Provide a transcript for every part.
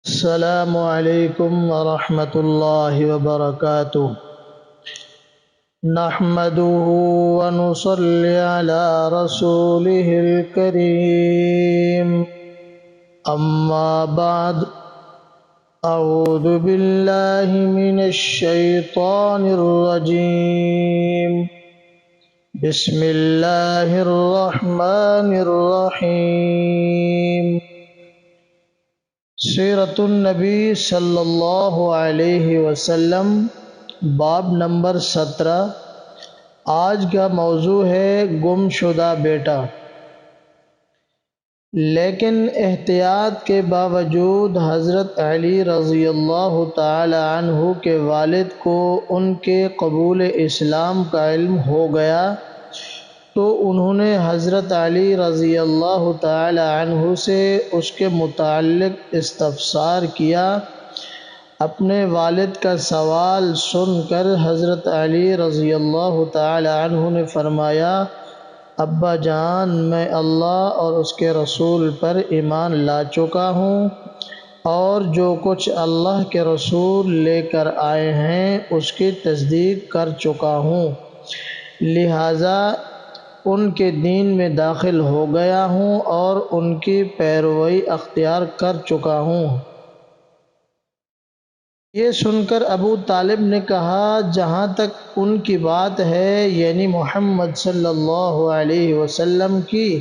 السلام علیکم ورحمۃ اللہ وبرکاتہ۔ نحمده ونصلي على رسوله الكريم، اما بعد، اعوذ باللہ من الشیطان الرجیم، بسم اللہ الرحمن الرحیم۔ سیرت النبی صلی اللہ علیہ وسلم، باب نمبر 17۔ آج کا موضوع ہے گم شدہ بیٹا، لیکن احتیاط کے باوجود حضرت علی رضی اللہ تعالی عنہ کے والد کو ان کے قبول اسلام کا علم ہو گیا تو انہوں نے حضرت علی رضی اللہ تعالی عنہ سے اس کے متعلق استفسار کیا۔ اپنے والد کا سوال سن کر حضرت علی رضی اللہ تعالی عنہ نے فرمایا، ابا جان، میں اللہ اور اس کے رسول پر ایمان لا چکا ہوں اور جو کچھ اللہ کے رسول لے کر آئے ہیں اس کی تصدیق کر چکا ہوں، لہٰذا ان کے دین میں داخل ہو گیا ہوں اور ان کی پیروی اختیار کر چکا ہوں۔ یہ سن کر ابو طالب نے کہا، جہاں تک ان کی بات ہے، یعنی محمد صلی اللہ علیہ وسلم کی،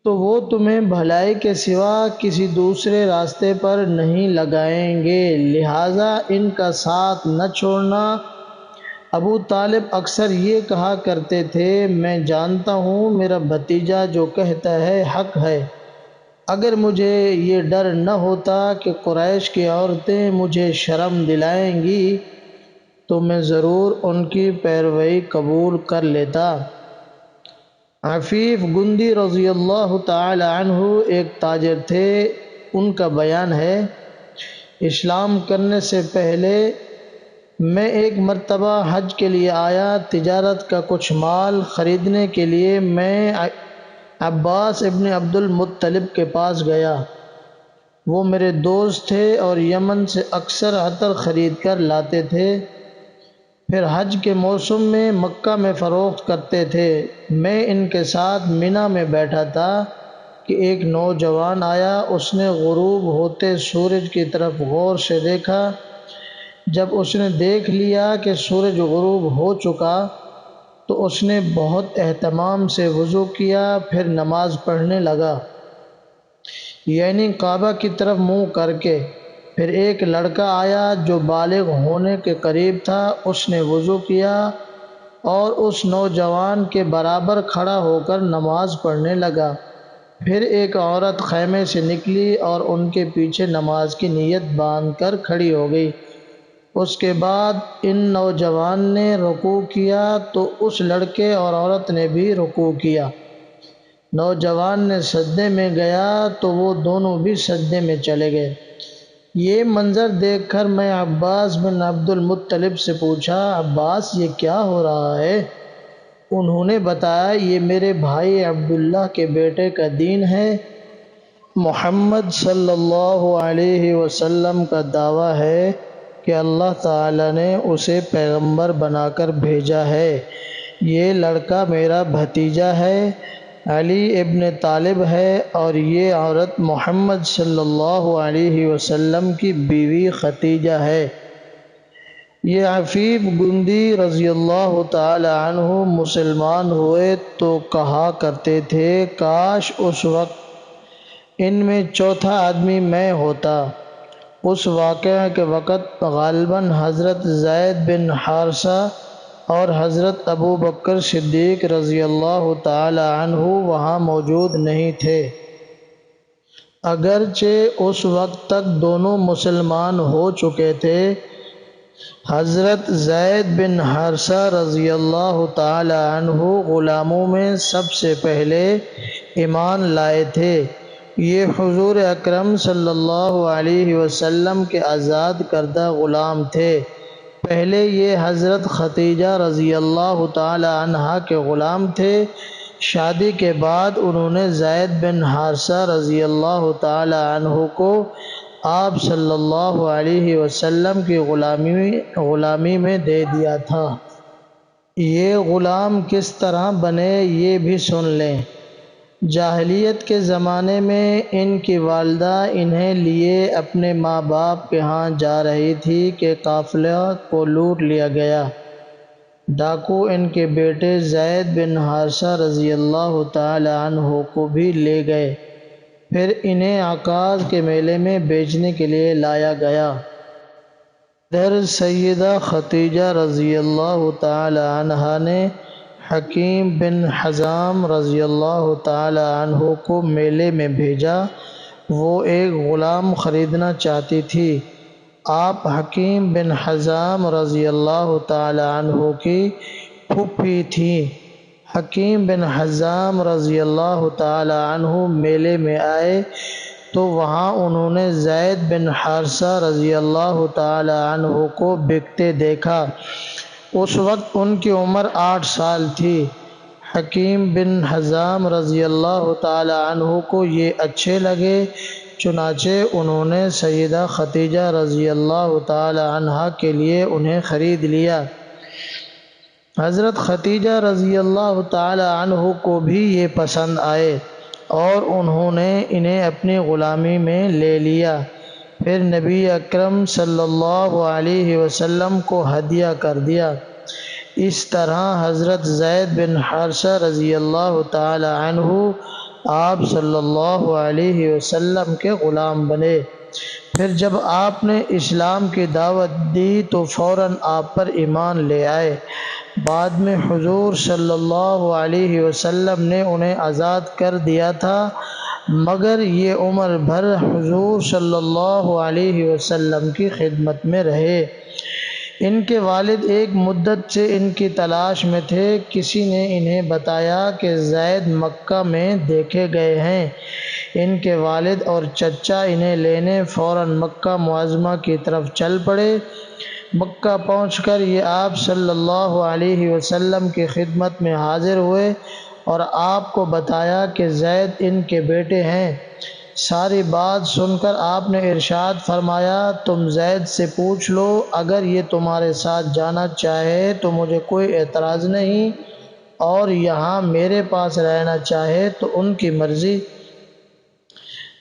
تو وہ تمہیں بھلائی کے سوا کسی دوسرے راستے پر نہیں لگائیں گے، لہٰذا ان کا ساتھ نہ چھوڑنا۔ ابو طالب اکثر یہ کہا کرتے تھے، میں جانتا ہوں میرا بھتیجا جو کہتا ہے حق ہے، اگر مجھے یہ ڈر نہ ہوتا کہ قریش کی عورتیں مجھے شرم دلائیں گی تو میں ضرور ان کی پیروی قبول کر لیتا۔ عفیف گندی رضی اللہ تعالی عنہ ایک تاجر تھے۔ ان کا بیان ہے، اسلام کرنے سے پہلے میں ایک مرتبہ حج کے لیے آیا۔ تجارت کا کچھ مال خریدنے کے لیے میں عباس ابن عبد المطلب کے پاس گیا۔ وہ میرے دوست تھے اور یمن سے اکثر عطر خرید کر لاتے تھے، پھر حج کے موسم میں مکہ میں فروخت کرتے تھے۔ میں ان کے ساتھ منی میں بیٹھا تھا کہ ایک نوجوان آیا۔ اس نے غروب ہوتے سورج کی طرف غور سے دیکھا۔ جب اس نے دیکھ لیا کہ سورج غروب ہو چکا تو اس نے بہت اہتمام سے وضو کیا، پھر نماز پڑھنے لگا، یعنی کعبہ کی طرف منہ کر کے۔ پھر ایک لڑکا آیا جو بالغ ہونے کے قریب تھا، اس نے وضو کیا اور اس نوجوان کے برابر کھڑا ہو کر نماز پڑھنے لگا۔ پھر ایک عورت خیمے سے نکلی اور ان کے پیچھے نماز کی نیت باندھ کر کھڑی ہو گئی۔ اس کے بعد ان نوجوان نے رکوع کیا تو اس لڑکے اور عورت نے بھی رکوع کیا۔ نوجوان نے سجدے میں گیا تو وہ دونوں بھی سجدے میں چلے گئے۔ یہ منظر دیکھ کر میں عباس بن عبد المطلب سے پوچھا، عباس یہ کیا ہو رہا ہے؟ انہوں نے بتایا، یہ میرے بھائی عبداللہ کے بیٹے کا دین ہے۔ محمد صلی اللہ علیہ وسلم کا دعویٰ ہے کہ اللہ تعالی نے اسے پیغمبر بنا کر بھیجا ہے۔ یہ لڑکا میرا بھتیجا ہے، علی ابن طالب ہے، اور یہ عورت محمد صلی اللہ علیہ وسلم کی بیوی ختیجہ ہے۔ یہ عفیف گندی رضی اللہ تعالی عنہ مسلمان ہوئے تو کہا کرتے تھے، کاش اس وقت ان میں چوتھا آدمی میں ہوتا۔ اس واقعہ کے وقت غالباً حضرت زید بن حارثہ اور حضرت ابو بکر صدیق رضی اللہ تعالی عنہ وہاں موجود نہیں تھے، اگرچہ اس وقت تک دونوں مسلمان ہو چکے تھے۔ حضرت زید بن حارثہ رضی اللہ تعالی عنہ غلاموں میں سب سے پہلے ایمان لائے تھے۔ یہ حضور اکرم صلی اللہ علیہ وسلم کے آزاد کردہ غلام تھے۔ پہلے یہ حضرت ختیجہ رضی اللہ تعالی عنہا کے غلام تھے۔ شادی کے بعد انہوں نے زید بن حارثہ رضی اللہ تعالی عنہ کو آپ صلی اللہ علیہ وسلم کی غلامی میں دے دیا تھا۔ یہ غلام کس طرح بنے یہ بھی سن لیں۔ جاہلیت کے زمانے میں ان کی والدہ انہیں لیے اپنے ماں باپ کے ہاں جا رہی تھی کہ قافلہ کو لوٹ لیا گیا۔ ڈاکو ان کے بیٹے زید بن حارثہ رضی اللہ تعالی عنہ کو بھی لے گئے، پھر انہیں عکاظ کے میلے میں بیچنے کے لیے لایا گیا۔ ادھر سیدہ ختیجہ رضی اللہ تعالی عنہا نے حکیم بن حزام رضی اللہ تعالی عنہ کو میلے میں بھیجا۔ وہ ایک غلام خریدنا چاہتی تھی۔ آپ حکیم بن حزام رضی اللہ تعالی عنہ کی پھوپھی تھیں۔ حکیم بن حزام رضی اللہ تعالی عنہ میلے میں آئے تو وہاں انہوں نے زید بن حارثہ رضی اللہ تعالی عنہ کو بکتے دیکھا۔ اس وقت ان کی عمر 8 سال تھی۔ حکیم بن حزام رضی اللہ تعالی عنہ کو یہ اچھے لگے، چنانچہ انہوں نے سیدہ ختیجہ رضی اللہ تعالی عنہا کے لیے انہیں خرید لیا۔ حضرت ختیجہ رضی اللہ تعالی عنہ کو بھی یہ پسند آئے اور انہوں نے انہیں اپنی غلامی میں لے لیا۔ پھر نبی اکرم صلی اللہ علیہ وسلم کو ہدیہ کر دیا۔ اس طرح حضرت زید بن حارثہ رضی اللہ تعالی عنہ آپ صلی اللہ علیہ وسلم کے غلام بنے۔ پھر جب آپ نے اسلام کی دعوت دی تو فوراً آپ پر ایمان لے آئے۔ بعد میں حضور صلی اللہ علیہ وسلم نے انہیں آزاد کر دیا تھا، مگر یہ عمر بھر حضور صلی اللہ علیہ وسلم کی خدمت میں رہے۔ ان کے والد ایک مدت سے ان کی تلاش میں تھے۔ کسی نے انہیں بتایا کہ زید مکہ میں دیکھے گئے ہیں۔ ان کے والد اور چچا انہیں لینے فوراً مکہ معظمہ کی طرف چل پڑے۔ مکہ پہنچ کر یہ آپ صلی اللہ علیہ وسلم کی خدمت میں حاضر ہوئے اور آپ کو بتایا کہ زید ان کے بیٹے ہیں۔ ساری بات سن کر آپ نے ارشاد فرمایا، تم زید سے پوچھ لو، اگر یہ تمہارے ساتھ جانا چاہے تو مجھے کوئی اعتراض نہیں، اور یہاں میرے پاس رہنا چاہے تو ان کی مرضی۔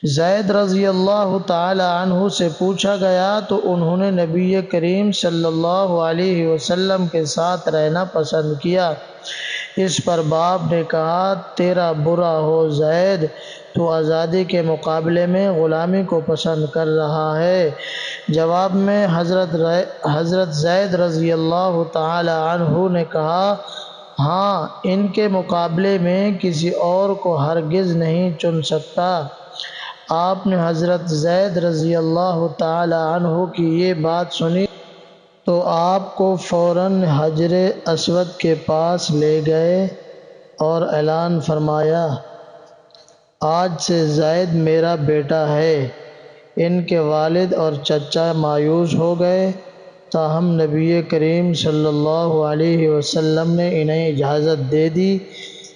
زید رضی اللہ تعالی عنہ سے پوچھا گیا تو انہوں نے نبی کریم صلی اللہ علیہ وسلم کے ساتھ رہنا پسند کیا۔ اس پر باپ نے کہا، تیرا برا ہو زید، تو آزادی کے مقابلے میں غلامی کو پسند کر رہا ہے۔ جواب میں حضرت زید رضی اللہ تعالی عنہ نے کہا، ہاں، ان کے مقابلے میں کسی اور کو ہرگز نہیں چن سکتا۔ آپ نے حضرت زید رضی اللہ تعالی عنہ کی یہ بات سنی تو آپ کو فوراً حجر اسود کے پاس لے گئے اور اعلان فرمایا، آج سے زید میرا بیٹا ہے۔ ان کے والد اور چچا مایوس ہو گئے، تاہم نبی کریم صلی اللہ علیہ وسلم نے انہیں اجازت دے دی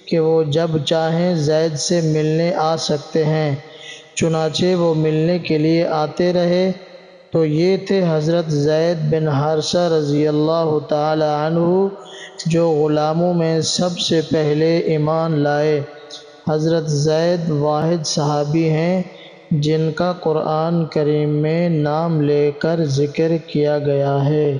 کہ وہ جب چاہیں زید سے ملنے آ سکتے ہیں۔ چنانچہ وہ ملنے کے لیے آتے رہے۔ تو یہ تھے حضرت زید بن حارثہ رضی اللہ تعالی عنہ، جو غلاموں میں سب سے پہلے ایمان لائے۔ حضرت زید واحد صحابی ہیں جن کا قرآن کریم میں نام لے کر ذکر کیا گیا ہے۔